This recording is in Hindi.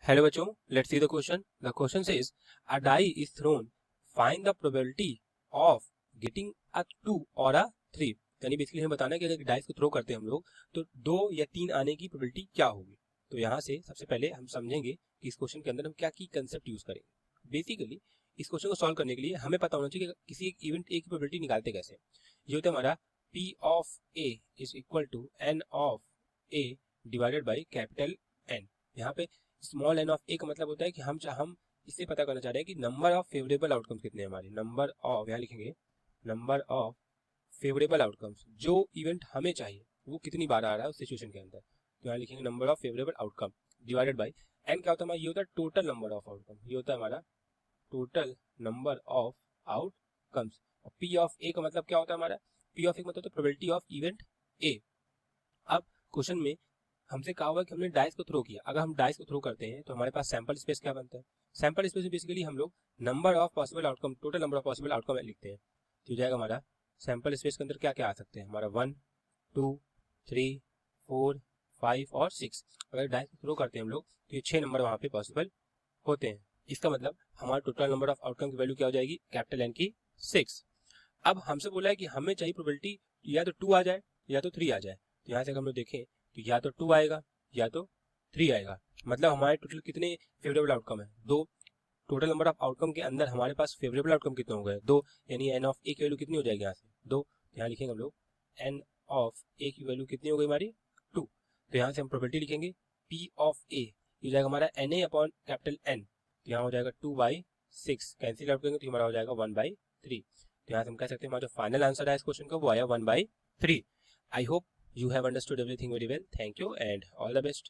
Hello बच्चों, let's see the question. The question says a die is thrown. Find the probability of getting a 2 or a 3. यानी बेसिकली हमें बताना है कि अगर डाइस को थ्रो करते हैं हम लोग तो 2 या 3 आने की प्रोबेबिलिटी क्या होगी। तो यहाँ से सबसे पहले हम समझेंगे कि इस क्वेश्चन के अंदर हम क्या की कंसेप्ट यूज करेंगे। बेसिकली इस क्वेश्चन को सॉल्व करने के लिए हमें पता होना चाहिए कि किसी एक इवेंट ए की प्रोबेबिलिटी निकालते कैसे। ये होता है हमारा P of A is equal to N of A divided by capital N। यहाँ पे स्मॉल एन ऑफ ए का मतलब होता है कि हम इससे पता करना चाह रहे हैं कि नंबर ऑफ फेवरेबल आउटकम्स कितने हैं हमारे। नंबर ऑफ, यहाँ लिखेंगे नंबर ऑफ फेवरेबल आउटकम्स, जो इवेंट हमें चाहिए वो कितनी बार आ रहा है उस सिचुएशन के अंदर। तो यहाँ लिखेंगे number of favourable outcome divided by N. क्या होता है हमारा, ये होता है टोटल नंबर ऑफ आउटकम, ये होता है हमारा टोटल नंबर ऑफ आउटकम्स। और पी ऑफ ए का मतलब क्या होता है हमारा, पी ऑफ ए का मतलब प्रोबेबिलिटी ऑफ इवेंट ए। अब क्वेश्चन में हमसे कहा हुआ कि हमने डाइस को थ्रो किया। अगर हम डाइस को थ्रो करते हैं तो हमारे पास सैंपल स्पेस क्या बनता है। सैंपल स्पेस में बेसिकली हम लोग number of possible outcome, total number of possible outcome लिखते हैं। तो हो जाएगा हमारा सैंपल स्पेस के अंदर क्या क्या आ सकते हैं हमारा 1 2 3 4 5 और 6। अगर डाइस को थ्रो करते हैं हम लोग तो ये 6 नंबर वहाँ पे पॉसिबल होते हैं। इसका मतलब हमारा टोटल नंबर ऑफ आउटकम की वैल्यू क्या हो जाएगी, कैपिटल एन की 6। अब हमसे बोला है कि हमें चाहिए प्रोबेबिलिटी या तो 2 आ जाए या तो 3 आ जाए। तो यहाँ से अगर हम लोग देखें तो या तो 2 आएगा या तो 3 आएगा। मतलब हमारे टोटल कितने फेवरेबल आउटकम है, 2। टोटल नंबर ऑफ आउटकम के अंदर हमारे पास फेवरेबल आउटकम कितने हो गए, 2। यानी एन ऑफ ए की वैल्यू कितनी हो जाएगी यहाँ से 2। यहाँ लिखेंगे हम लोग एन ऑफ ए की वैल्यू कितनी हो गई हमारी 2। तो यहाँ से हम प्रोबेबिलिटी लिखेंगे पी ऑफ ए, ये हो जाएगा हमारा N A upon capital N. तो यहाँ हो जाएगा 2/6, कैंसिल आउट करेंगे तो हमारा हो जाएगा 1/3। तो यहाँ से हम कह सकते हैं हमारा जो फाइनल आंसर है इस क्वेश्चन का वो आया 1/3। I hope you have understood everything very well. Thank you and all the best.